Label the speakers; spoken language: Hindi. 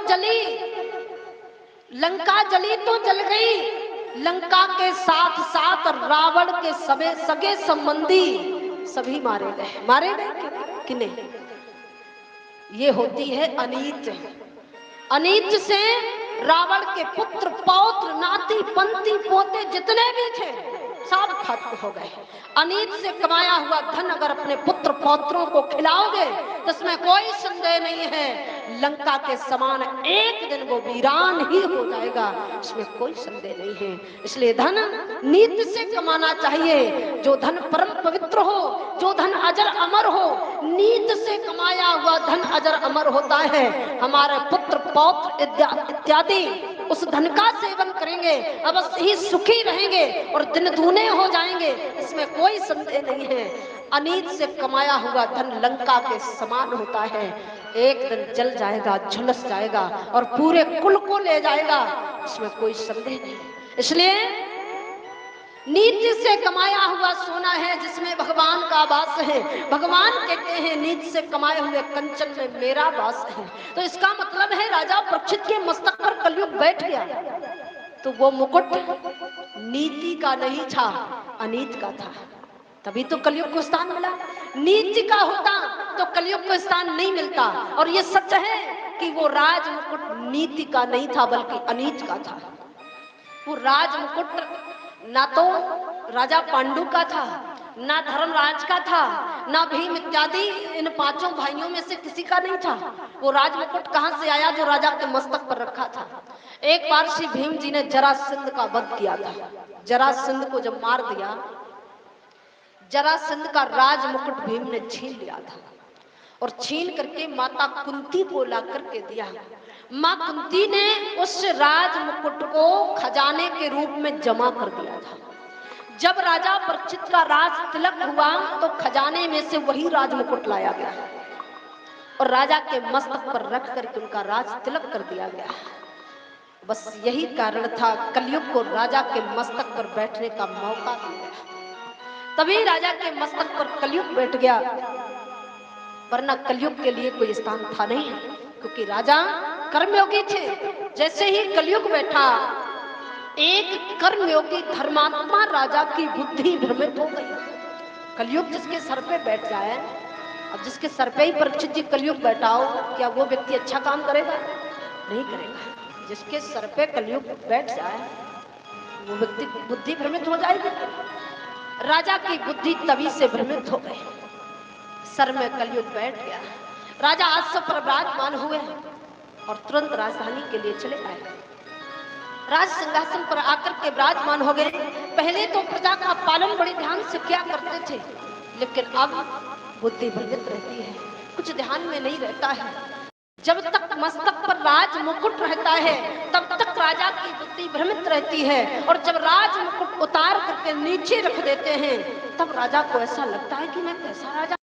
Speaker 1: जली, लंका जली तो जल गई, लंका के साथ साथ रावण के सगे संबंधी सभी मारे गए कि नहीं? ये होती है अनीत। अनीत से रावण के पुत्र पौत्र नाती पंती पोते जितने भी थे सब खत्म हो गए। अनीत से कमाया हुआ धन अगर अपने पुत्र पौत्रों को खिलाओगे तो इसमें कोई संदेह नहीं है, लंका के समान एक दिन वो वीरान ही हो जाएगा, इसमें कोई संदेह नहीं है। इसलिए धन नीति से कमाना चाहिए। जो धन परम पवित्र हो, जो धन अजर अमर हो, नीति से कमाया हुआ धन अजर अमर होता है। हमारे पुत्र पौत्र इत्यादि उस धन का सेवन करेंगे, अवश्य ही सुखी रहेंगे और दिन दूने हो जाएंगे, इसमें कोई संदेह नहीं है। अनीत से कमाया हुआ धन लंका के समान होता है, एक दिन जल जाएगा, झुलस जाएगा और पूरे कुल को ले जाएगा, इसमें कोई संदेह नहीं। इसलिए नीति से कमाया हुआ सोना है जिसमें भगवान का वास है। भगवान कहते हैं नीति से कमाए हुए कंचन में मेरा वास है। तो इसका मतलब है राजा परीक्षित के मस्तक पर कलयुग बैठ गया तो वो मुकुट नीति का नहीं था, अनीत का था, तभी तो कलयुग को स्थान मिला। नीति का होता तो कलयुग को स्थान नहीं मिलता। और ये सच है कि वो राज मुकुट नीति का नहीं था बल्कि अनीत का था। वो राज मुकुट ना तो राजा पांडु का था, ना धर्मराज का था, ना भीम इत्यादि इन पांचों भाइयों में से किसी का नहीं था। वो राज मुकुट कहां से आया? जो राजा के मस्तक पर रखा था। एक बार श्री भीम जी ने जरासंध का वध किया था। जरासंध को जब मार दिया, जरासंध का राज मुकुट भीम ने छीन लिया था और छीन करके माता कुंती को ला करके दिया। माँ कुंती ने उस राज मुकुट को खजाने के रूप में जमा कर दिया था। जब राजा परीक्षित का राज तिलक हुआ तो खजाने में से वही राज मुकुट लाया गया और राजा के मस्तक पर रख करके उनका राज तिलक कर दिया गया। बस यही कारण था कलयुग को राजा के मस्तक पर बैठने का मौका मिला, तभी राजा के मस्तक पर कलयुग बैठ गया, वरना कलयुग के लिए कोई स्थान था नहीं, क्योंकि राजा कर्मयोगी थे। जैसे ही कलयुग बैठा, एक कर्मयोगी धर्मात्मा राजा की बुद्धि भ्रमित हो गई। कलयुग जिसके सर पे बैठ जाए, अब जिसके सर पे ही परीक्षित जी कलयुग बैठाओ, क्या वो व्यक्ति अच्छा काम करेगा? नहीं करेगा। जिसके सर पे कलयुग बैठ जाए वो व्यक्ति बुद्धि भ्रमित हो जाएगी। राजा की बुद्धि तभी से भ्रमित हो गई, सर में कलयुग बैठ गया। राजा आसन पर विराजमान हुए और तुरंत राजधानी के लिए चले आए। राज सिंहासन पर आकर के विराजमान हो गए। पहले तो प्रजा का पालन बड़े ध्यान से किया करते थे, लेकिन अब बुद्धि भ्रमित रहती है, कुछ ध्यान में नहीं रहता है। जब तक मस्तक पर राज मुकुट रहता है तब तक राजा की बुद्धि भ्रमित रहती है, और जब राज मुकुट उतार करके नीचे रख देते हैं तब राजा को ऐसा लगता है कि मैं कैसा राजा